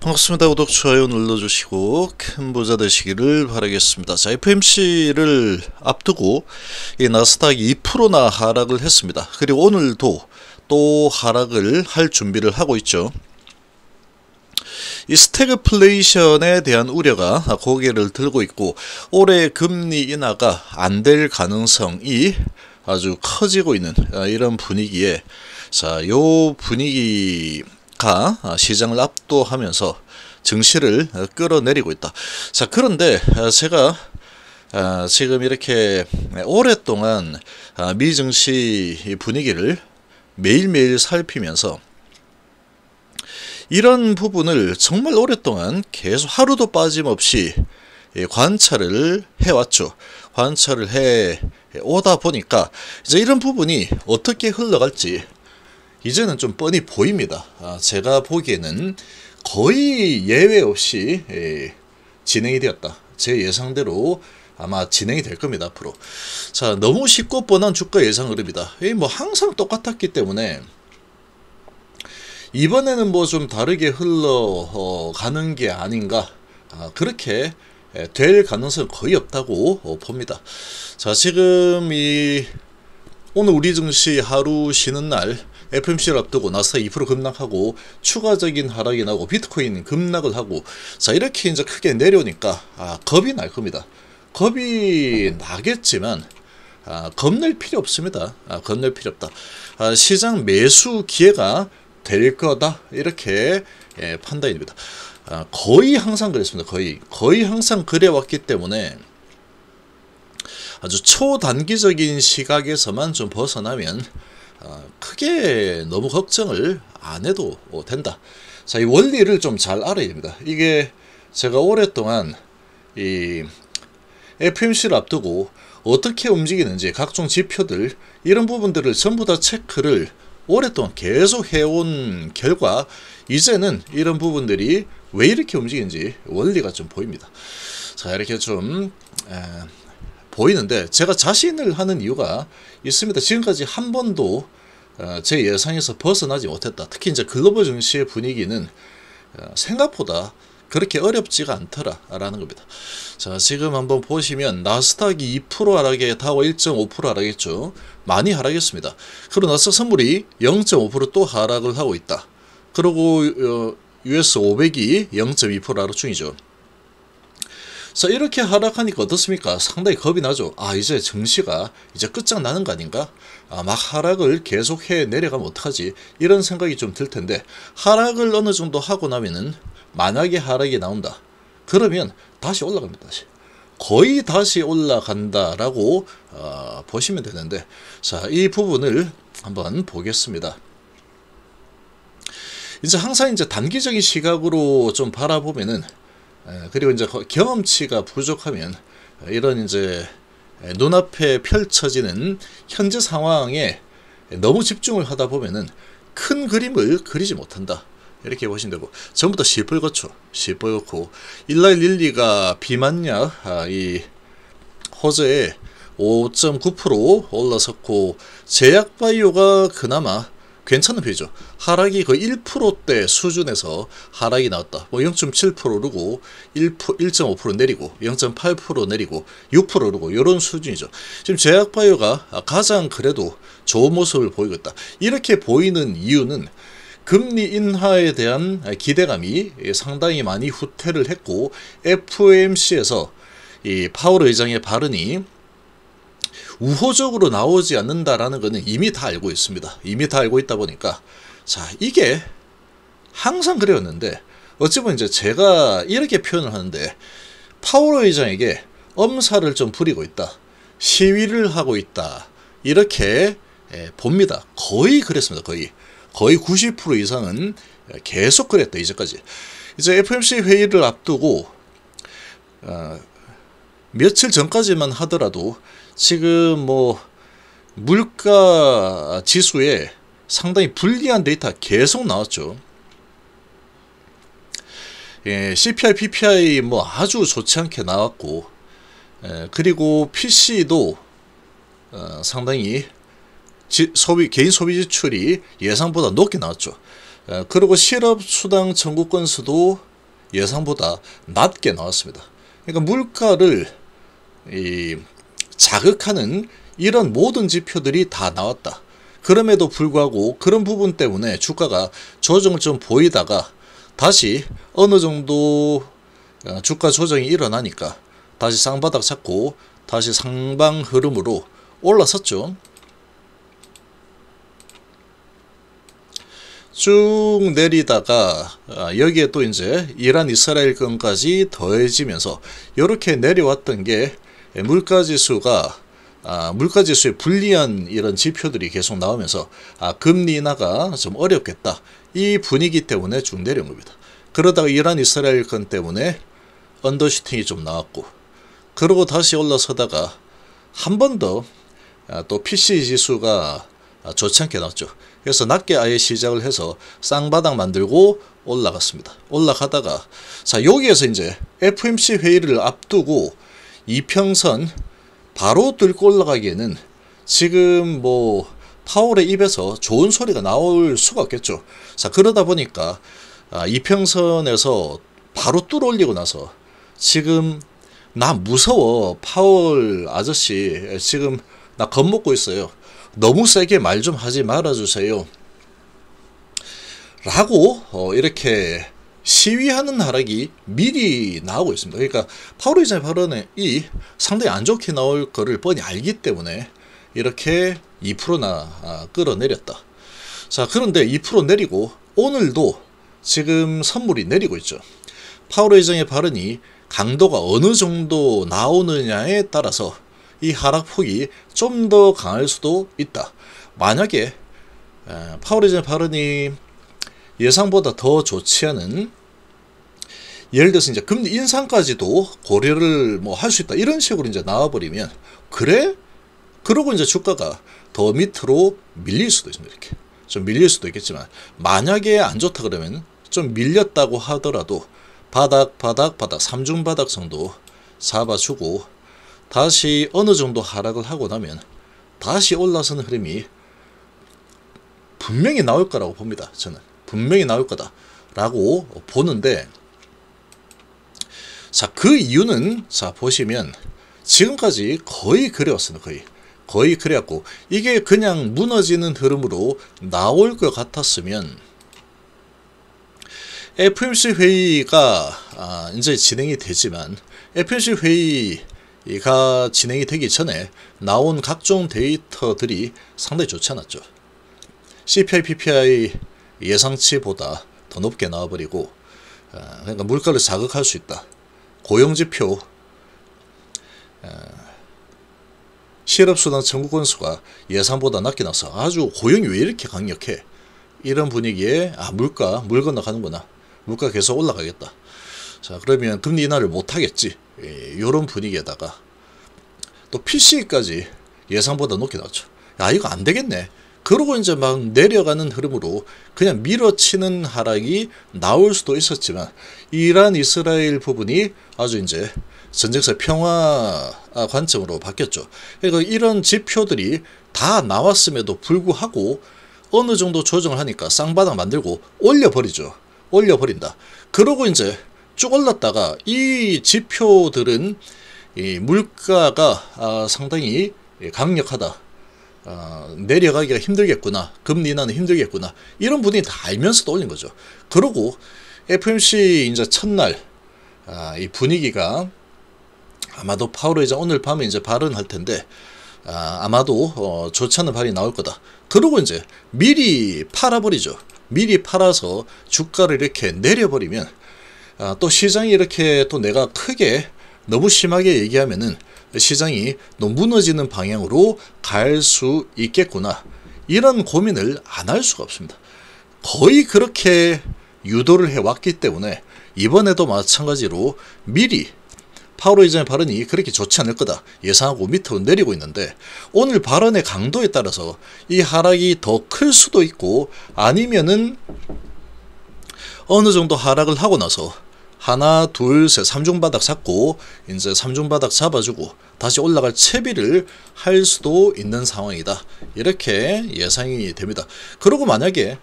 반갑습니다. 구독, 좋아요 눌러주시고 큰 부자 되시기를 바라겠습니다. 자, FMC를 앞두고 이 나스닥이 2%나 하락을 했습니다. 그리고 오늘도 또 하락을 할 준비를 하고 있죠. 이 스태그플레이션에 대한 우려가 고개를 들고 있고 올해 금리 인하가 안 될 가능성이 아주 커지고 있는 이런 분위기에, 자, 요 분위기가 시장을 압도하면서 증시를 끌어내리고 있다. 자, 그런데 제가 지금 이렇게 오랫동안 미 증시 분위기를 매일매일 살피면서 이런 부분을 정말 오랫동안 계속 하루도 빠짐없이 관찰을 해왔죠. 관찰을 해 오다 보니까 이제 이런 부분이 어떻게 흘러갈지 이제는 좀 뻔히 보입니다. 제가 보기에는 거의 예외 없이 진행이 되었다. 제 예상대로 아마 진행이 될 겁니다, 앞으로. 자, 너무 쉽고 뻔한 주가 예상 흐름이다. 뭐 항상 똑같았기 때문에 이번에는 뭐 좀 다르게 흘러가는 게 아닌가, 그렇게 될 가능성은 거의 없다고 봅니다. 자, 지금 오늘 우리 증시 하루 쉬는 날 FMC를 앞두고 나스닥 2% 급락하고 추가적인 하락이 나고 비트코인 급락을 하고, 자, 이렇게 이제 크게 내려오니까 겁이 날 겁니다. 겁이 나겠지만 겁낼 필요 없습니다. 겁낼 필요 없다. 시장 매수 기회가 될 거다, 이렇게 판단입니다. 거의 항상 그랬습니다. 거의 항상 그래왔기 때문에 아주 초단기적인 시각에서만 좀 벗어나면 크게 너무 걱정을 안 해도 된다. 자, 이 원리를 좀 잘 알아야 됩니다. 이게 제가 오랫동안 이 FMC를 앞두고 어떻게 움직이는지 각종 지표들, 이런 부분들을 전부 다 체크를 오랫동안 계속 해온 결과 이제는 이런 부분들이 왜 이렇게 움직이는지 원리가 좀 보입니다. 자, 이렇게 좀 보이는데 제가 자신을 하는 이유가 있습니다. 지금까지 한 번도 제 예상에서 벗어나지 못했다. 특히 이제 글로벌 증시의 분위기는 생각보다 그렇게 어렵지가 않더라라는 겁니다. 자, 지금 한번 보시면 나스닥이 2% 하락에 다우 1.5% 하락했죠. 많이 하락했습니다. 그리고 나스닥 선물이 0.5% 또 하락을 하고 있다. 그리고 US 500이 0.2% 하락 중이죠. 자, 이렇게 하락하니까 어떻습니까? 상당히 겁이 나죠. 이제 증시가 이제 끝장나는 거 아닌가? 막 하락을 계속해 내려가면 어떡하지? 이런 생각이 좀 들 텐데, 하락을 어느 정도 하고 나면은 만약에 하락이 나온다, 그러면 다시 올라갑니다. 거의 다시 올라간다라고 보시면 되는데, 자, 이 부분을 한번 보겠습니다. 이제 항상 이제 단기적인 시각으로 좀 바라보면은, 그리고 이제 경험치가 부족하면 이런 이제 눈앞에 펼쳐지는 현재 상황에 너무 집중을 하다 보면은 큰 그림을 그리지 못한다, 이렇게 보시면 되고, 전부 다 시뻘겋죠. 시뻘겋고 일라일 릴리가 비만약 이 호재에 5.9% 올라섰고, 제약바이오가 그나마 괜찮은 편이죠. 하락이 거의 1%대 수준에서 하락이 나왔다. 뭐 0.7% 오르고 1.5% 내리고 0.8% 내리고 6% 오르고 이런 수준이죠. 지금 제약바이오가 가장 그래도 좋은 모습을 보이고 있다. 이렇게 보이는 이유는 금리 인하에 대한 기대감이 상당히 많이 후퇴를 했고, FOMC에서 이 파월 의장의 발언이 우호적으로 나오지 않는다라는 것은 이미 다 알고 있습니다. 이미 다 알고 있다 보니까, 자, 이게 항상 그랬는데, 어찌 보면 이제 제가 이렇게 표현을 하는데, 파월 의장에게 엄살을 좀 부리고 있다, 시위를 하고 있다, 이렇게 봅니다. 거의 그랬습니다. 거의 90% 이상은 계속 그랬다, 이제까지. 이제 FOMC 회의를 앞두고 며칠 전까지만 하더라도 지금 뭐 물가 지수에 상당히 불리한 데이터 계속 나왔죠. CPI, PPI 뭐 아주 좋지 않게 나왔고, 그리고 PC도 상당히 개인 소비 지출이 예상보다 높게 나왔죠. 그리고 실업수당 청구 건수도 예상보다 낮게 나왔습니다. 그러니까 물가를 자극하는 이런 모든 지표들이 다 나왔다. 그럼에도 불구하고 그런 부분 때문에 주가가 조정을 좀 보이다가 다시 어느 정도 주가 조정이 일어나니까 다시 쌍바닥 잡고 다시 상방 흐름으로 올라섰죠. 쭉 내리다가 여기에 또 이제 이란 이스라엘 건까지 더해지면서 이렇게 내려왔던 게 물가지수에 불리한 이런 지표들이 계속 나오면서 금리 인하가 좀 어렵겠다, 이 분위기 때문에 쭉 내려온 겁니다. 그러다가 이란 이스라엘 건 때문에 언더슈팅이 좀 나왔고, 그러고 다시 올라서다가 한 번 더 또 PC 지수가 좋지 않게 나왔죠. 그래서 낮게 아예 시작을 해서 쌍바닥 만들고 올라갔습니다. 올라가다가 여기에서 이제 FOMC 회의를 앞두고 이평선 바로 뚫고 올라가기에는 지금 파월의 입에서 좋은 소리가 나올 수가 없겠죠. 그러다 보니까 이평선에서 바로 뚫어 올리고 나서 지금 나 무서워, 파월 아저씨 지금 나 겁먹고 있어요, 너무 세게 말 좀 하지 말아주세요 라고 이렇게 시위하는 하락이 미리 나오고 있습니다. 그러니까 파월 의장의 발언이 상당히 안 좋게 나올 거를 뻔히 알기 때문에 이렇게 2%나 끌어내렸다. 그런데 2% 내리고 오늘도 지금 선물이 내리고 있죠. 파월 의장의 발언이 강도가 어느 정도 나오느냐에 따라서 이 하락폭이 좀 더 강할 수도 있다. 만약에 파월 의장의 발언이 예상보다 더 좋지 않은, 예를 들어서 이제 금리 인상까지도 고려를 할 수 있다, 이런 식으로 이제 나와버리면, 그래? 그러고 이제 주가가 더 밑으로 밀릴 수도 있습니다. 이렇게 좀 밀릴 수도 있겠지만, 만약에 안 좋다 그러면 좀 밀렸다고 하더라도 바닥 3중 바닥 정도 잡아주고 다시 어느 정도 하락을 하고 나면 다시 올라서는 흐름이 분명히 나올 거라고 봅니다. 저는 분명히 나올 거다라고 보는데, 그 이유는 보시면 지금까지 거의 그래왔습니다. 거의 그래왔고, 이게 그냥 무너지는 흐름으로 나올 것 같았으면 FOMC 회의가 이제 진행이 되지만, FOMC 회의가 진행이 되기 전에 나온 각종 데이터들이 상당히 좋지 않았죠. CPI, PPI 예상치보다 더 높게 나와버리고, 그러니까 물가를 자극할 수 있다. 고용지표, 실업수당 청구 건수가 예상보다 낮게 나서 아주 고용이 왜 이렇게 강력해? 이런 분위기에 물 건너가는구나. 물가 계속 올라가겠다. 그러면 금리 인하를 못하겠지. 이런 분위기에다가 또 PC까지 예상보다 높게 나왔죠. 이거 안 되겠네. 그러고 이제 막 내려가는 흐름으로 그냥 밀어치는 하락이 나올 수도 있었지만, 이란 이스라엘 부분이 아주 이제 전쟁사 평화 관점으로 바뀌었죠. 그러니까 이런 지표들이 다 나왔음에도 불구하고 어느 정도 조정을 하니까 쌍바닥 만들고 올려버린다. 그러고 이제 쭉 올랐다가 이 지표들은 이 물가가 상당히 강력하다, 내려가기가 힘들겠구나, 금리 인하는 힘들겠구나, 이런 분이 다 알면서도 올린 거죠. 그러고 FOMC 이제 첫날 이 분위기가 아마도 파월 의장 오늘 밤에 이제 발언할 텐데, 아마도 좋지 않은 발이 나올 거다. 그러고 이제 미리 팔아버리죠. 미리 팔아서 주가를 이렇게 내려버리면, 또 시장이 이렇게 또 내가 크게 너무 심하게 얘기하면은 시장이 너무 무너지는 방향으로 갈 수 있겠구나, 이런 고민을 안 할 수가 없습니다. 거의 그렇게 유도를 해왔기 때문에 이번에도 마찬가지로 미리 파월 의장의 발언이 그렇게 좋지 않을 거다 예상하고 밑으로 내리고 있는데, 오늘 발언의 강도에 따라서 이 하락이 더 클 수도 있고, 아니면은 어느 정도 하락을 하고 나서 하나, 둘, 셋, 3중 바닥 잡고 이제 3중 바닥 잡아주고 다시 올라갈 채비를 할 수도 있는 상황이다, 이렇게 예상이 됩니다. 그리고 만약에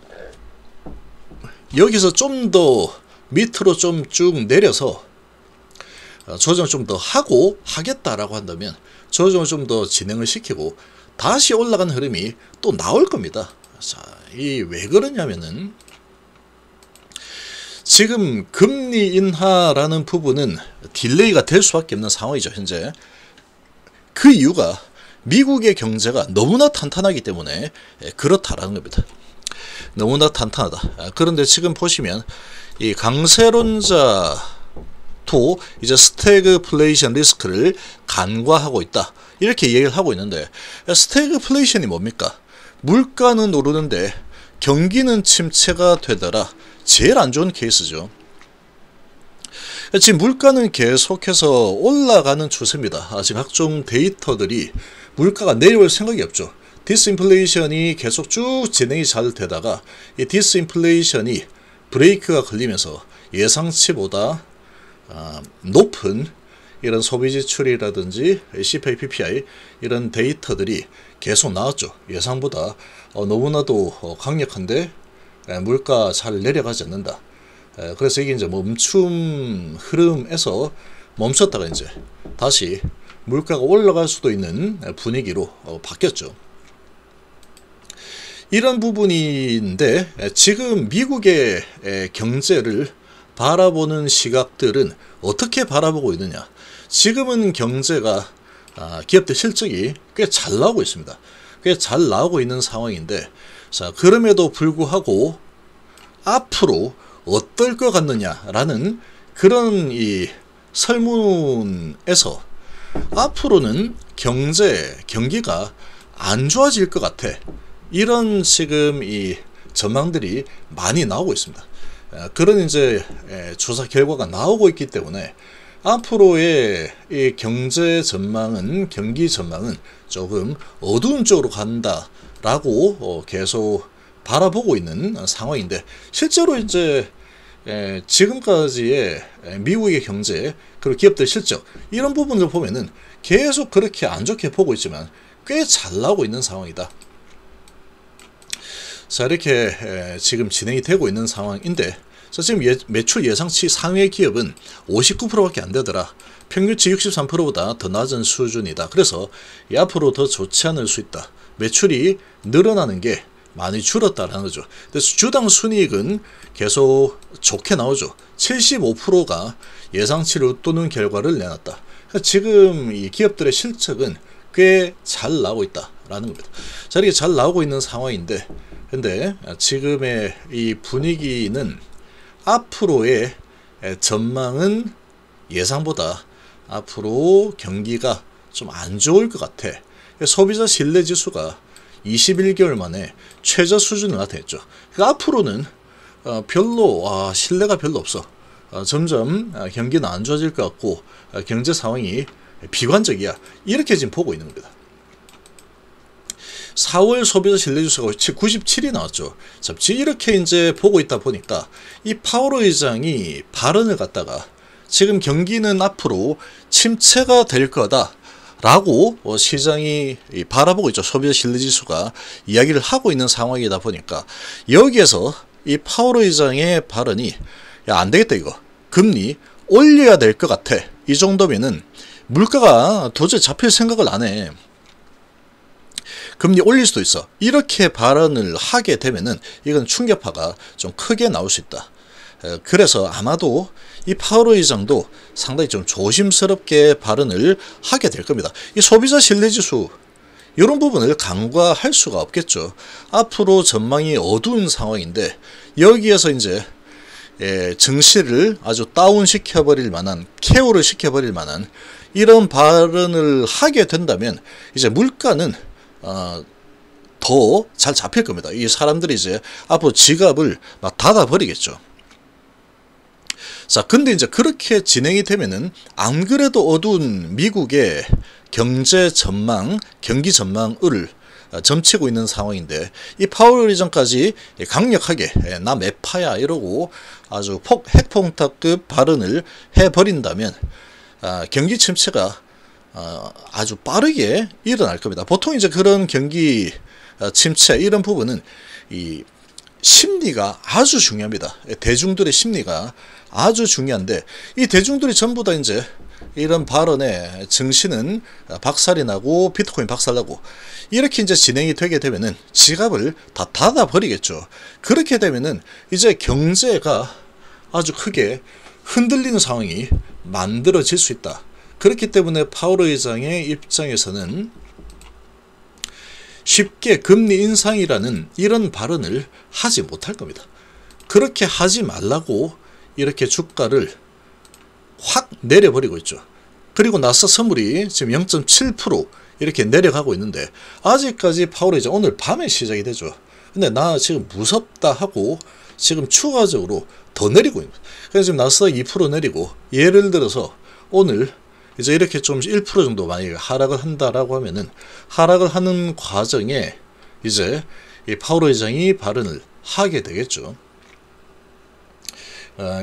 여기서 좀 더 밑으로 좀 쭉 내려서 조정을 좀 더 하고 하겠다라고 한다면 조정을 좀 더 진행을 시키고 다시 올라가는 흐름이 또 나올 겁니다. 자, 이 왜 그러냐면은 지금 금리 인하라는 부분은 딜레이가 될 수밖에 없는 상황이죠. 현재 그 이유가 미국의 경제가 너무나 탄탄하기 때문에 그렇다라는 겁니다. 너무나 탄탄하다. 그런데 지금 보시면 이 강세론자도 이제 스태그플레이션 리스크를 간과하고 있다, 이렇게 얘기를 하고 있는데, 스태그플레이션이 뭡니까? 물가는 오르는데 경기는 침체가 되더라. 제일 안 좋은 케이스죠. 지금 물가는 계속해서 올라가는 추세입니다. 지금 각종 데이터들이 물가가 내려올 생각이 없죠. 디스인플레이션이 계속 쭉 진행이 잘 되다가 이 디스인플레이션이 브레이크가 걸리면서 예상치보다 높은 이런 소비 지출이라든지 CPI, PPI 이런 데이터들이 계속 나왔죠. 예상보다 너무나도 강력한데 물가 잘 내려가지 않는다. 그래서 이게 이제 멈춤 흐름에서 멈췄다가 이제 다시 물가가 올라갈 수도 있는 분위기로 바뀌었죠. 이런 부분인데 지금 미국의 경제를 바라보는 시각들은 어떻게 바라보고 있느냐. 지금은 경제가 기업들 실적이 꽤 잘 나오고 있습니다. 꽤 잘 나오고 있는 상황인데, 자, 그럼에도 불구하고 앞으로 어떨 것 같느냐라는 그런 이 설문에서 앞으로는 경기가 안 좋아질 것 같아, 이런 지금 이 전망들이 많이 나오고 있습니다. 그런 이제 조사 결과가 나오고 있기 때문에 앞으로의 이 경기 전망은 조금 어두운 쪽으로 간다라고 계속 바라보고 있는 상황인데, 실제로 이제 지금까지의 미국의 경제 그리고 기업들 실적 이런 부분을 보면은 계속 그렇게 안 좋게 보고 있지만 꽤 잘 나오고 있는 상황이다. 자, 이렇게 지금 진행이 되고 있는 상황인데, 지금 매출 예상치 상회 기업은 59%밖에 안 되더라. 평균치 63%보다 더 낮은 수준이다. 그래서 앞으로 더 좋지 않을 수 있다. 매출이 늘어나는 게 많이 줄었다라는 거죠. 그래서 주당 순이익은 계속 좋게 나오죠. 75%가 예상치를 웃도는 결과를 내놨다. 그러니까 지금 이 기업들의 실적은 꽤 잘 나오고 있다라는 겁니다. 자, 이렇게 잘 나오고 있는 상황인데, 근데 지금의 이 분위기는 앞으로의 전망은 예상보다 앞으로 경기가 좀 안 좋을 것 같아. 소비자 신뢰 지수가 21개월 만에 최저 수준을 나타냈죠. 그러니까 앞으로는 별로 신뢰가 별로 없어. 점점 경기는 안 좋아질 것 같고 경제 상황이 비관적이야, 이렇게 지금 보고 있는 겁니다. 4월 소비자 신뢰지수가 97이 나왔죠. 이렇게 이제 보고 있다 보니까 이 파월 의장이 발언을 갖다가 지금 경기는 앞으로 침체가 될 거다라고 시장이 바라보고 있죠. 소비자 신뢰지수가 이야기를 하고 있는 상황이다 보니까 여기에서 이 파월 의장의 발언이 야, 안 되겠다, 이거 금리 올려야 될 것 같아. 이 정도면은 물가가 도저히 잡힐 생각을 안 해. 금리 올릴 수도 있어. 이렇게 발언을 하게 되면은 이건 충격파가 좀 크게 나올 수 있다. 그래서 아마도 이 파월 의장도 상당히 좀 조심스럽게 발언을 하게 될 겁니다. 이 소비자 신뢰지수 이런 부분을 간과할 수가 없겠죠. 앞으로 전망이 어두운 상황인데 여기에서 이제 증시를 아주 다운시켜버릴 만한, 케어를 시켜버릴 만한 이런 발언을 하게 된다면 이제 물가는 더 잘 잡힐 겁니다. 이 사람들이 이제 앞으로 지갑을 막 닫아버리겠죠. 자, 근데 이제 그렇게 진행이 되면은 안 그래도 어두운 미국의 경제 전망, 경기 전망을 점치고 있는 상황인데 이 파월 의장까지 강력하게 나 매파야 이러고 아주 핵폭탄급 발언을 해버린다면 경기 침체가 아주 빠르게 일어날 겁니다. 보통 이제 그런 경기 침체 이런 부분은 이 심리가 아주 중요합니다. 대중들의 심리가 아주 중요한데, 이 대중들이 전부 다 이제 이런 발언에 증시는 박살이 나고 비트코인 박살나고 이렇게 이제 진행이 되게 되면은 지갑을 다 닫아버리겠죠. 그렇게 되면은 이제 경제가 아주 크게 흔들리는 상황이 만들어질 수 있다. 그렇기 때문에 파월 의장의 입장에서는 쉽게 금리 인상이라는 이런 발언을 하지 못할 겁니다. 그렇게 하지 말라고 이렇게 주가를 확 내려버리고 있죠. 그리고 나서 선물이 지금 0.7% 이렇게 내려가고 있는데, 아직까지 파월 의장 오늘 밤에 시작이 되죠. 근데 나 지금 무섭다 하고 지금 추가적으로 더 내리고 있습니다. 그래서 지금 나스닥 2% 내리고, 예를 들어서 오늘 이제 이렇게 좀 1% 정도 만약에 하락을 한다라고 하면은, 하락을 하는 과정에 이제 이 파월 의장이 발언을 하게 되겠죠.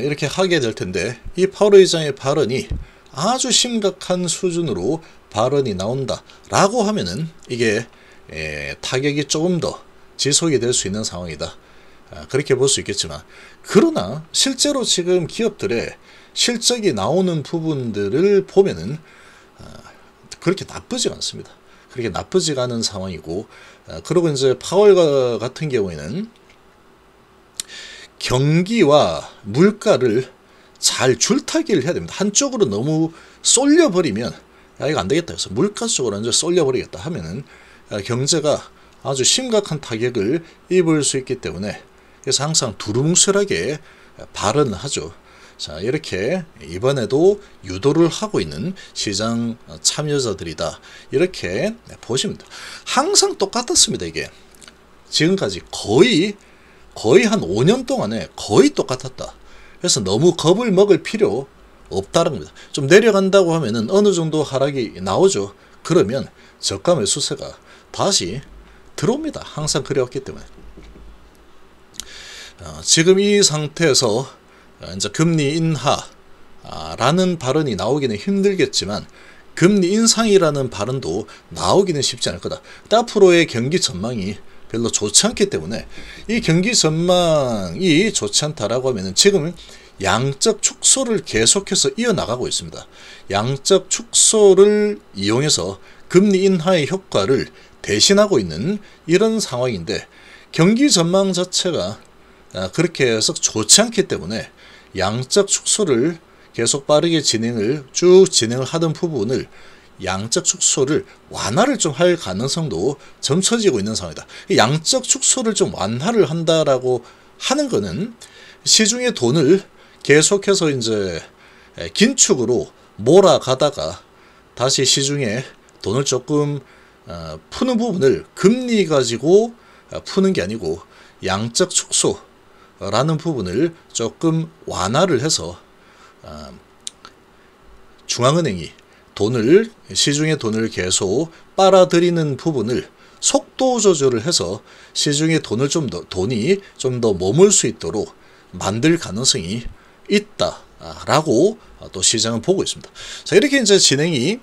이렇게 하게 될 텐데, 이 파월 의장의 발언이 아주 심각한 수준으로 발언이 나온다 라고 하면은 이게 타격이 조금 더 지속이 될 수 있는 상황이다, 그렇게 볼 수 있겠지만, 그러나 실제로 지금 기업들의 실적이 나오는 부분들을 보면은 그렇게 나쁘지가 않습니다. 그렇게 나쁘지가 않은 상황이고, 그리고 이제 파월 같은 경우에는 경기와 물가를 잘 줄타기를 해야 됩니다. 한쪽으로 너무 쏠려버리면 이거 안 되겠다 해서 물가 쪽으로 이제 쏠려버리겠다 하면은 경제가 아주 심각한 타격을 입을 수 있기 때문에, 그래서 항상 두루뭉술하게 발언을 하죠. 자, 이렇게 이번에도 유도를 하고 있는 시장 참여자들이다, 이렇게 보시면 됩니다. 항상 똑같았습니다. 이게 지금까지 거의 한 5년 동안에 거의 똑같았다. 그래서 너무 겁을 먹을 필요 없다는 겁니다. 좀 내려간다고 하면은 어느 정도 하락이 나오죠. 그러면 저가 매수세가 다시 들어옵니다. 항상 그래왔기 때문에. 지금 이 상태에서 이제 금리 인하라는 발언이 나오기는 힘들겠지만, 금리 인상이라는 발언도 나오기는 쉽지 않을 거다. 앞으로의 경기 전망이 별로 좋지 않기 때문에, 이 경기 전망이 좋지 않다라고 하면은 지금 양적 축소를 계속해서 이어나가고 있습니다. 양적 축소를 이용해서 금리 인하의 효과를 대신하고 있는 이런 상황인데, 경기 전망 자체가 그렇게 해서 좋지 않기 때문에 양적 축소를 계속 빠르게 쭉 진행을 하던 부분을, 양적 축소를 완화를 좀 할 가능성도 점쳐지고 있는 상황이다. 양적 축소를 좀 완화를 한다라고 하는 거는 시중의 돈을 계속해서 이제 긴축으로 몰아가다가 다시 시중에 돈을 조금 푸는 부분을 금리 가지고 푸는 게 아니고, 양적 축소라는 부분을 조금 완화를 해서 중앙은행이 시중의 돈을 계속 빨아들이는 부분을 속도 조절을 해서 시중의 돈이 좀 더 머물 수 있도록 만들 가능성이 있다라고 또 시장은 보고 있습니다. 자, 이렇게 이제 진행이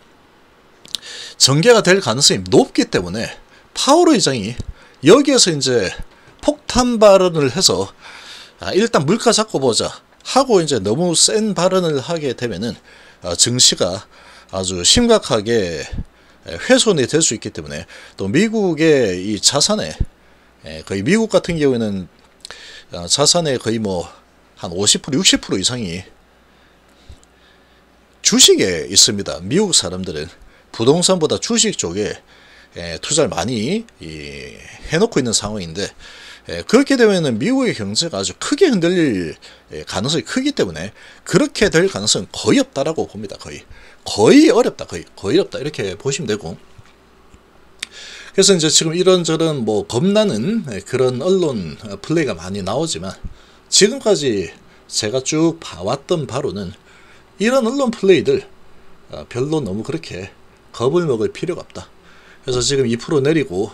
전개가 될 가능성이 높기 때문에 파월 의장이 여기에서 이제 폭탄 발언을 해서 일단 물가 잡고 보자 하고 이제 너무 센 발언을 하게 되면은 증시가 아주 심각하게 훼손이 될 수 있기 때문에, 또 미국의 이 자산에 거의, 미국 같은 경우에는 자산의 거의 한 50%, 60% 이상이 주식에 있습니다. 미국 사람들은 부동산보다 주식 쪽에 투자를 많이 해놓고 있는 상황인데, 그렇게 되면 미국의 경제가 아주 크게 흔들릴 가능성이 크기 때문에 그렇게 될 가능성은 거의 없다라고 봅니다. 거의 어렵다. 거의 어렵다. 이렇게 보시면 되고, 그래서 이제 지금 이런저런 겁나는 그런 언론 플레이가 많이 나오지만, 지금까지 제가 쭉 봐왔던 바로는 이런 언론 플레이들 별로 너무 그렇게 겁을 먹을 필요가 없다. 그래서 지금 2% 내리고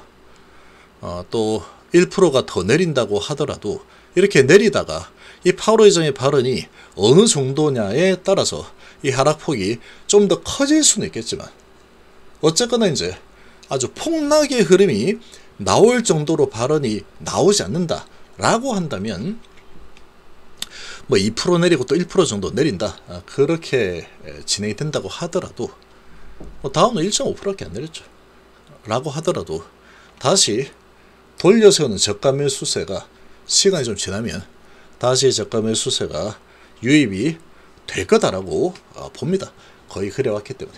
또 1%가 더 내린다고 하더라도, 이렇게 내리다가 이 파월 의장의 발언이 어느 정도냐에 따라서 이 하락폭이 좀 더 커질 수는 있겠지만, 어쨌거나 이제 아주 폭락의 흐름이 나올 정도로 발언이 나오지 않는다 라고 한다면 뭐 2% 내리고 또 1% 정도 내린다, 그렇게 진행이 된다고 하더라도 다음은 1.5%밖에 안 내렸죠 라고 하더라도 다시 돌려세우는 저가 매수세가 시간이 좀 지나면 다시 저가 매수세가 유입이 될 거다라고 봅니다. 거의 그래왔기 때문에.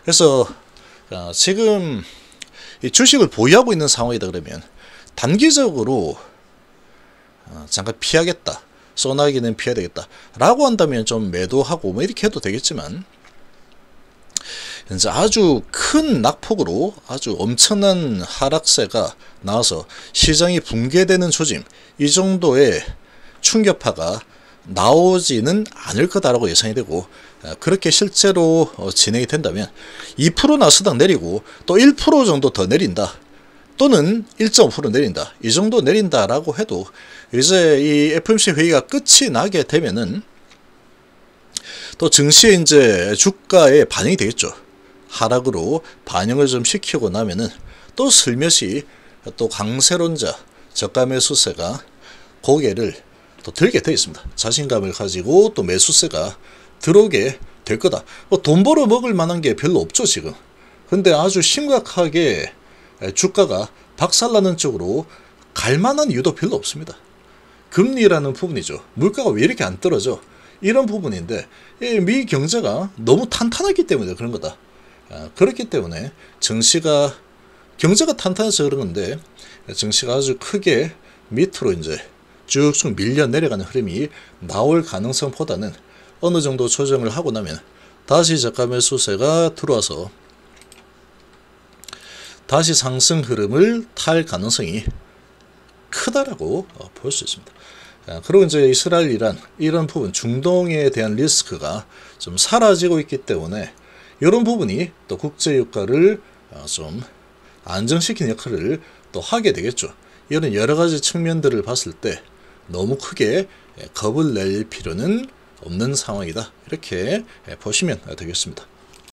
그래서 지금 이 주식을 보유하고 있는 상황이다 그러면 단기적으로 잠깐 피하겠다, 소나기는 피해야 되겠다 라고 한다면 좀 매도하고 뭐 이렇게 해도 되겠지만, 이제 아주 큰 낙폭으로 아주 엄청난 하락세가 나와서 시장이 붕괴되는 조짐, 이 정도의 충격파가 나오지는 않을 거다라고 예상이 되고, 그렇게 실제로 진행이 된다면 2% 나스닥 내리고 또 1% 정도 더 내린다, 또는 1.5% 내린다, 이 정도 내린다라고 해도 이제 이 FOMC 회의가 끝이 나게 되면은 또 증시에 이제 주가에 반영이 되겠죠. 하락으로 반영을 좀 시키고 나면은 또 슬며시 또 강세론자 저가 매수세가 고개를 또 들게 되어 있습니다. 자신감을 가지고 또 매수세가 들어오게 될 거다. 돈 벌어 먹을 만한 게 별로 없죠 지금. 근데 아주 심각하게 주가가 박살나는 쪽으로 갈 만한 이유도 별로 없습니다. 금리라는 부분이죠. 물가가 왜 이렇게 안 떨어져? 이런 부분인데 미 경제가 너무 탄탄하기 때문에 그런 거다. 그렇기 때문에 경제가 탄탄해서 그런 건데 증시가 아주 크게 밑으로 이제 쭉쭉 밀려 내려가는 흐름이 나올 가능성보다는 어느 정도 조정을 하고 나면 다시 저가 매수세가 들어와서 다시 상승 흐름을 탈 가능성이 크다라고 볼 수 있습니다. 그리고 이제 이스라엘, 이란 이런 부분, 중동에 대한 리스크가 좀 사라지고 있기 때문에 이런 부분이 또 국제유가를 좀 안정시키는 역할을 또 하게 되겠죠. 이런 여러 가지 측면들을 봤을 때 너무 크게 겁을 낼 필요는 없는 상황이다, 이렇게 보시면 되겠습니다.